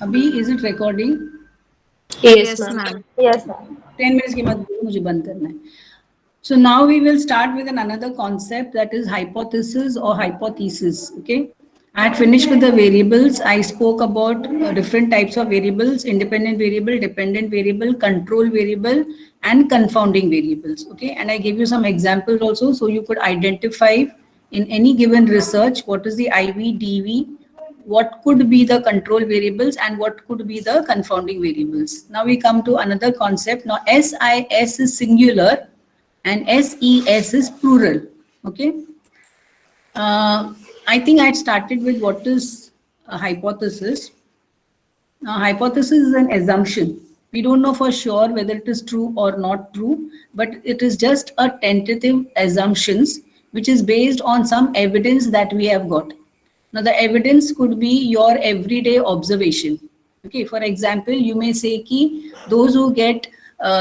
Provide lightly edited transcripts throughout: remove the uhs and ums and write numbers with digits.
Abhi, is it recording? Yes, Yes, ma'am. ma'am. Yes, ma'am. 10 minutes के बाद मुझे बंद करना है. So now we will start with another concept, that is hypothesis or hypothesis. Okay. I had finished with the variables. I spoke about different types of variables: independent variable, dependent variable, control variable, and confounding variables. Okay. And I gave you some examples also, so you could identify in any given research what is the IV, DV, what could be the control variables, and what could be the confounding variables. Now we come to another concept. Now SIS is singular and SES is plural. Okay. I think I started with what is a hypothesis. Now, hypothesis is an assumption. We don't know for sure whether it is true or not true, but it is just a tentative assumptions which is based on some evidence that we have got. Now, the evidence could be your everyday observation. Okay, for example, you may say ki those who get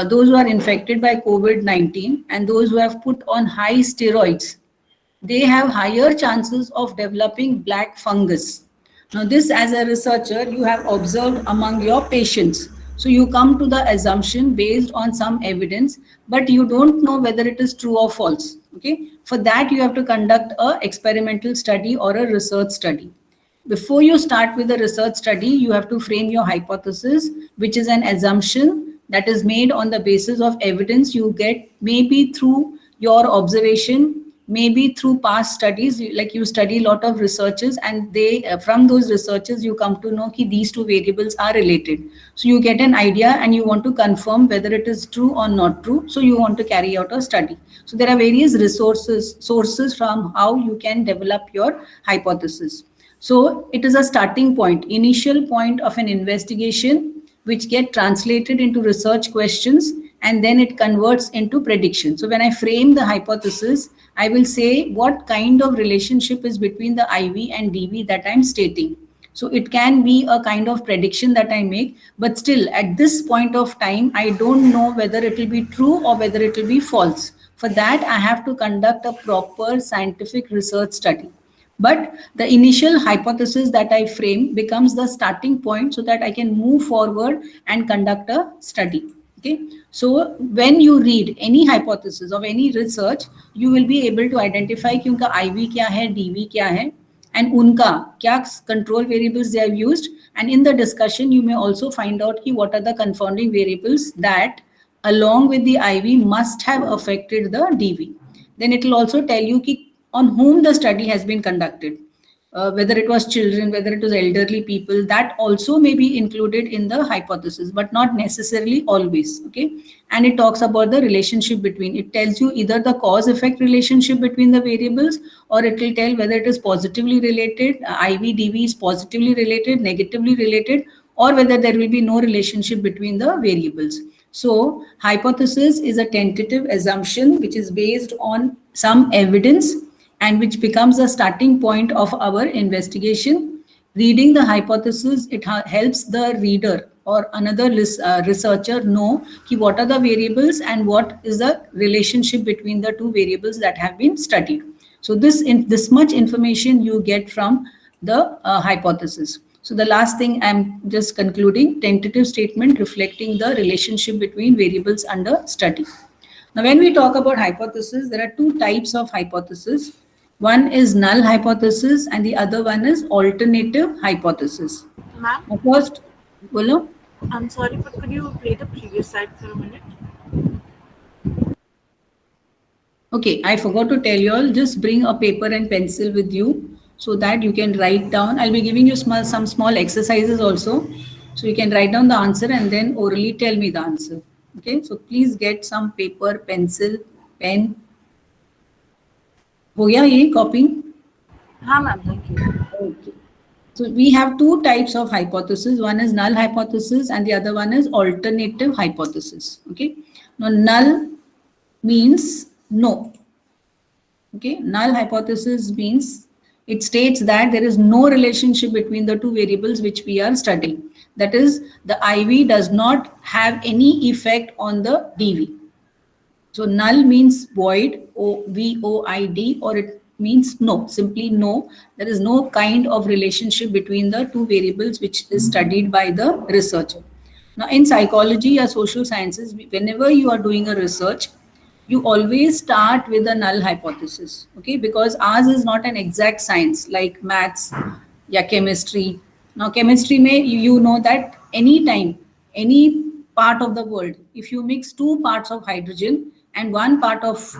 those who are infected by COVID-19 and those who have put on high steroids, they have higher chances of developing black fungus. Now, this as a researcher, you have observed among your patients. So you come to the assumption based on some evidence, but you don't know whether it is true or false. Okay. For that, you have to conduct a experimental study or a research study. Before you start with the research study, you have to frame your hypothesis, which is an assumption that is made on the basis of evidence you get, maybe through your observation, maybe through past studies. Like you study a lot of researches, and they from those researches you come to know that these two variables are related. So you get an idea and you want to confirm whether it is true or not true. So you want to carry out a study. So there are various sources from how you can develop your hypothesis. So it is a starting point, initial point of an investigation, which get translated into research questions, and then it converts into prediction. So when I frame the hypothesis, I will say what kind of relationship is between the IV and DV that I'm stating. So it can be a kind of prediction that I make, but still at this point of time, I don't know whether it will be true or whether it will be false. For that, I have to conduct a proper scientific research study. But the initial hypothesis that I frame becomes the starting point so that I can move forward and conduct a study. Okay. So when you read any hypothesis of any research, you will be able to identify कि उनका IV क्या है, DV क्या है, and उनका क्या control variables they have used. And in the discussion, you may also find out कि what are the confounding variables that along with the IV must have affected the DV. Then it will also tell you कि on whom the study has been conducted, whether it was children, whether it was elderly people, that also may be included in the hypothesis, but not necessarily always. Okay. And it talks about the relationship between, it tells you either the cause effect relationship between the variables, or it will tell whether it is positively related, IVDV is positively related, negatively related, or whether there will be no relationship between the variables. So hypothesis is a tentative assumption which is based on some evidence and which becomes a starting point of our investigation. Reading the hypothesis, it helps the reader or another researcher know what are the variables and what is the relationship between the two variables that have been studied. So this much information you get from the hypothesis. So the last thing I'm just concluding, tentative statement reflecting the relationship between variables under study. Now, when we talk about hypothesis, there are two types of hypothesis. One is null hypothesis and the other one is alternative hypothesis. Ma'am, Now, first, bolo. I'm sorry, but could you play the previous slide for a minute? Okay, I forgot to tell you all, just bring a paper and pencil with you so that you can write down. I'll be giving you some small exercises also. So you can write down the answer and then orally tell me the answer. Okay, so please get some paper, pencil, pen. हो गया ये copying? हाँ ma'am, thank you. Okay. So we have two types of hypothesis. One is null hypothesis and the other one is alternative hypothesis. Okay. Now null means no. Okay. Null hypothesis means it states that there is no relationship between the two variables which we are studying. That is, the IV does not have any effect on the DV. So null means void, VOID, or it means no, simply no. There is no kind of relationship between the two variables which is studied by the researcher. Now, in psychology or social sciences, whenever you are doing a research, you always start with a null hypothesis, okay? Because ours is not an exact science like maths, yeah, chemistry. Now, chemistry may you know that anytime, any part of the world, if you mix two parts of hydrogen and one part of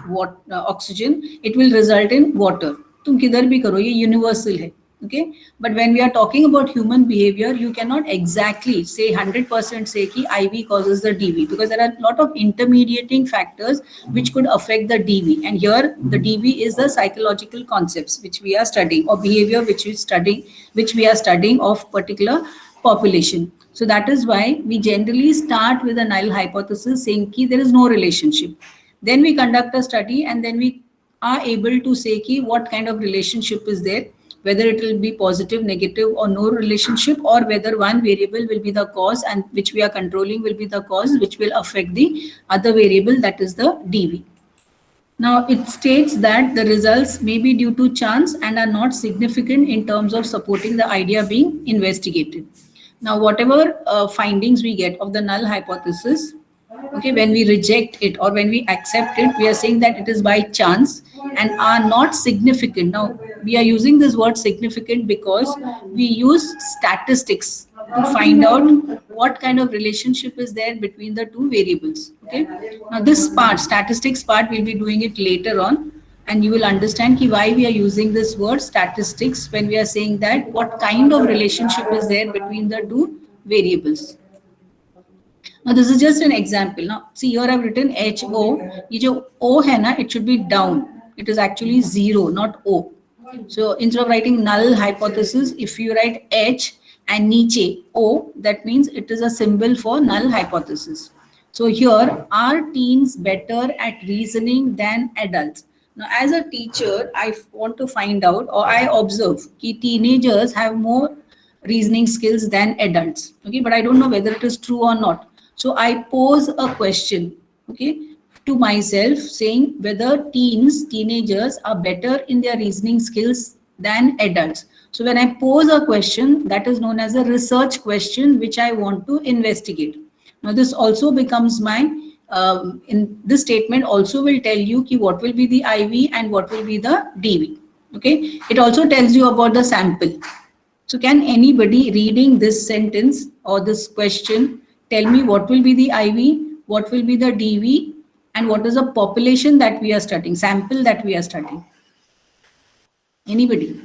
oxygen, it will result in water. तुम किधर भी करो, ये universal है. Okay, but when we are talking about human behavior, you cannot exactly say 100% say कि IV causes the DV, because there are a lot of intermediating factors which could affect the DV, and here the DV is the psychological concepts which we are studying, or behavior which we are studying of particular population. So that is why we generally start with a null hypothesis saying कि there is no relationship. Then we conduct a study and then we are able to say कि what kind of relationship is there, whether it will be positive, negative, or no relationship, or whether one variable will be the cause and which we are controlling will be the cause which will affect the other variable, that is the DV. Now, it states that the results may be due to chance and are not significant in terms of supporting the idea being investigated. Now, whatever findings we get of the null hypothesis, okay, when we reject it or when we accept it, we are saying that it is by chance and are not significant. Now, we are using this word significant because we use statistics to find out what kind of relationship is there between the two variables. Okay. Now, this part, statistics part, we'll be doing it later on, and you will understand why we are using this word statistics when we are saying that what kind of relationship is there between the two variables. Now, this is just an example. Now, see, here I've written HO. ये जो O है ना, it should be down. It is actually 0, not O. So instead of writing null hypothesis, if you write H and niche O, that means it is a symbol for null hypothesis. So here, are teens better at reasoning than adults? Now, as a teacher, I want to find out, or I observe that teenagers have more reasoning skills than adults. Okay, but I don't know whether it is true or not. So I pose a question, okay, to myself saying whether teenagers are better in their reasoning skills than adults. So when I pose a question, that is known as a research question, which I want to investigate. Now this also becomes my, in this statement also will tell you ki what will be the IV and what will be the DV. Okay, it also tells you about the sample. So can anybody reading this sentence or this question tell me what will be the IV, what will be the DV, and what is the population that we are studying, sample that we are studying? Anybody?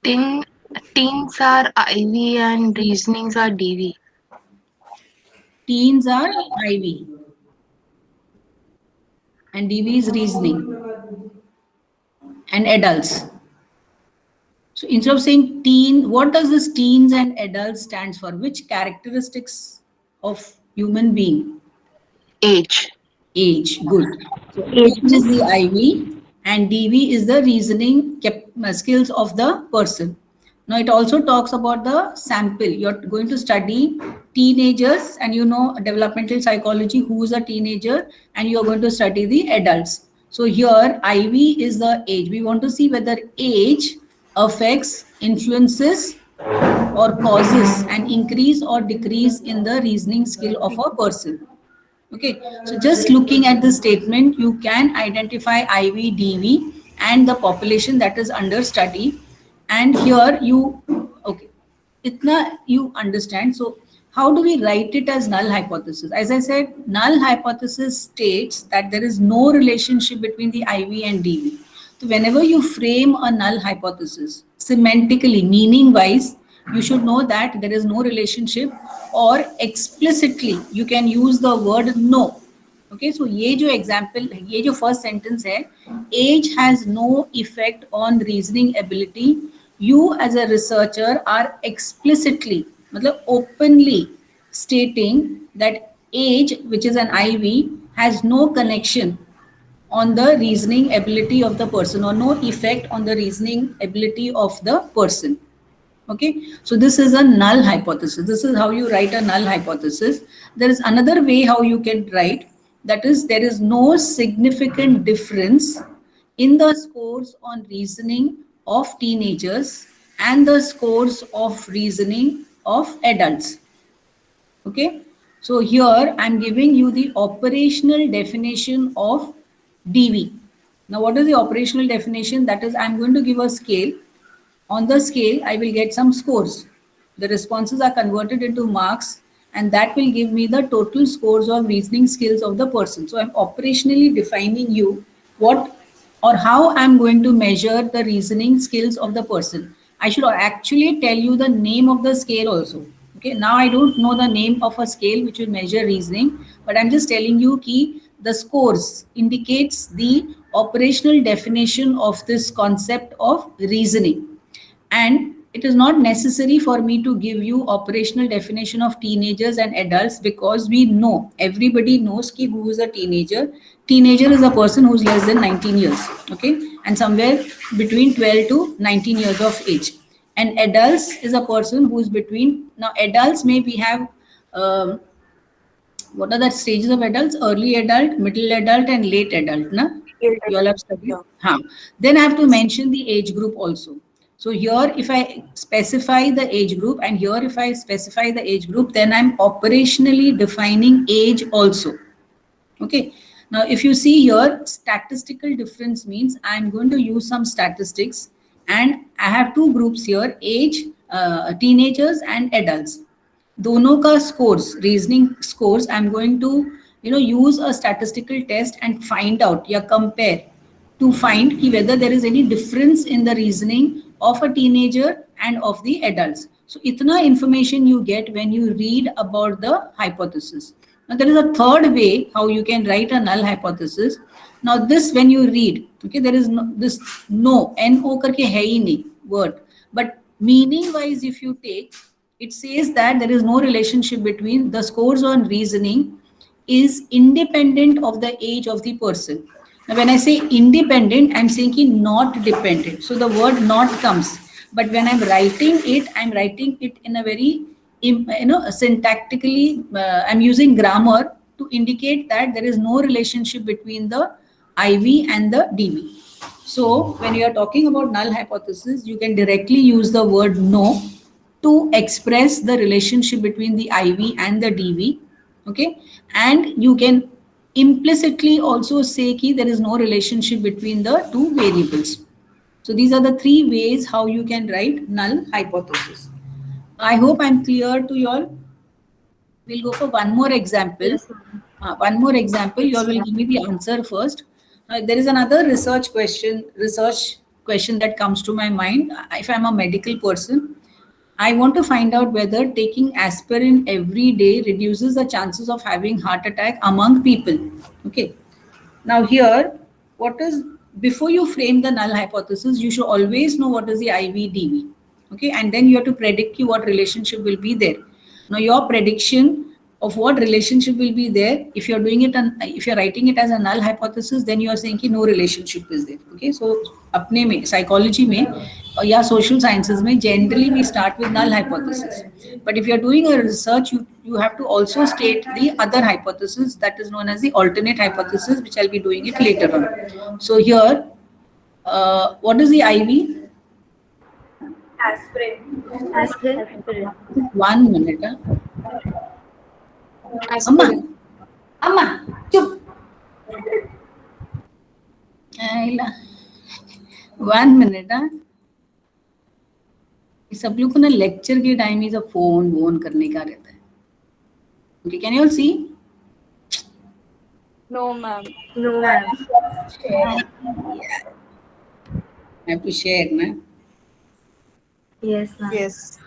Teens are IV and reasonings are DV. Teens are IV and DV is reasoning, and adults. So instead of saying teen, what does this teens and adults stands for? Which characteristics of human being? Age. Age, good. So age is the IV and DV is the reasoning skills of the person. Now it also talks about the sample. You're going to study teenagers, and you know developmental psychology, who is a teenager, and you're going to study the adults. So here IV is the age. We want to see whether age affects, influences, or causes an increase or decrease in the reasoning skill of a person. Okay, so just looking at the statement, you can identify IV, DV, and the population that is under study. And here you, okay, itna you understand. So how do we write it as null hypothesis? As I said, null hypothesis states that there is no relationship between the IV and DV. So whenever you frame a null hypothesis, semantically, meaning wise, you should know that there is no relationship, or explicitly you can use the word no. Okay, so ये जो example, ये जो first sentence है, age has no effect on reasoning ability. You as a researcher are explicitly, मतलब openly stating that age, which is an IV, has no connection on the reasoning ability of the person, or no effect on the reasoning ability of the person. Okay, so this is a null hypothesis. This is how you write a null hypothesis. There is another way how you can write. That is, there is no significant difference in the scores on reasoning of teenagers and the scores of reasoning of adults. Okay, so here I'm giving you the operational definition of DV. Now, what is the operational definition? That is, I'm going to give a scale. On the scale, I will get some scores. The responses are converted into marks, and that will give me the total scores of reasoning skills of the person. So I'm operationally defining you what or how I'm going to measure the reasoning skills of the person. I should actually tell you the name of the scale also. Okay, now I don't know the name of a scale which will measure reasoning, but I'm just telling you ki the scores indicates the operational definition of this concept of reasoning. And it is not necessary for me to give you operational definition of teenagers and adults, because we know, everybody knows ki who is a teenager. Teenager is a person who is less than 19 years, okay, and somewhere between 12 to 19 years of age. And adults is a person who is between, now adults maybe have what are the stages of adults? Early adult, middle adult, and late adult. Na? You all have studied. Huh. Then I have to mention the age group also. So here, if I specify the age group, and here if I specify the age group, then I'm operationally defining age also. Okay. Now, if you see here, statistical difference means I'm going to use some statistics, and I have two groups here: age, teenagers, and adults. दोनों का scores, reasoning scores, I'm going to use a statistical test and find out, या compare, to find whether there is any difference in the reasoning of a teenager and of the adults. So itna information you get when you read about the hypothesis. Now there is a third way how you can write a null hypothesis. Now this, when you read, okay, there is no, this no, no karke hai hi nahi word, but meaning wise if you take, it says that there is no relationship between the scores on reasoning is independent of the age of the person. Now, when I say independent, I'm saying not dependent. So the word not comes. But when I'm writing it in a very, syntactically, I'm using grammar to indicate that there is no relationship between the IV and the DV. So when you are talking about null hypothesis, you can directly use the word no to express the relationship between the IV and the DV. Okay. And you can implicitly also say that there is no relationship between the two variables. So these are the three ways how you can write null hypothesis. I hope I'm clear to you all. We'll go for one more example. Yes, one more example. You all will give me the answer first. There is another research question that comes to my mind. If I'm a medical person, I want to find out whether taking aspirin every day reduces the chances of having heart attack among people. Okay. Now here, before you frame the null hypothesis, you should always know what is the IV/DV. Okay. And then you have to predict what relationship will be there. Now your prediction of what relationship will be there, if you're doing it, if you're writing it as a null hypothesis, then you are saying no relationship is there. Okay. So apne mein, psychology mein, या social sciences में generally we start with null hypothesis, but if you are doing a research, you have to also state the other hypothesis that is known as the alternate hypothesis, which I'll be doing it later on. So here, what is the IV? Aspirin. 1 minute. Amma, chup. 1 minute. सब लोग को ना lecture के time ही सब phone करने का रहता है. Okay, can you all see? No, ma'am. I have to share, na? Yes, ma'am. Yes.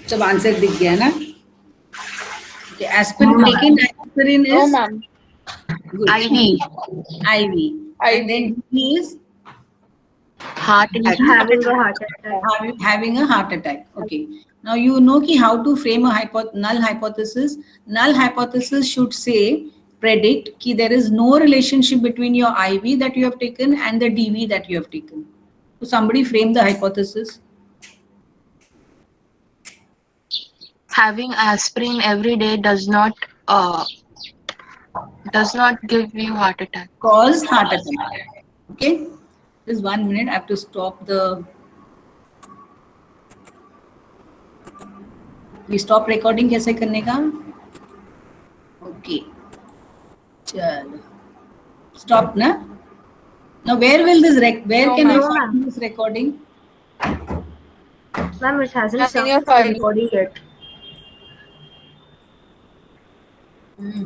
सब आंसर दिख गया ना? Okay, aspirin, taking aspirin is No, ma'am. good. IV. And then he is Having a heart attack. having a heart attack. Okay. Now you know how to frame a null hypothesis. Null hypothesis should say predict कि there is no relationship between your IV that you have taken and the DV that you have taken. So somebody frame the hypothesis. Having aspirin every day does not give you heart attack. Cause heart attack. Okay, just 1 minute. I have to stop the. We stop recording कैसे करने का? Okay. चलो. Stop ना? Now where will this where No, can I ma'am. find this recording? Ma'am, it hasn't Nothing, you're started fine. recording yet. Hmm.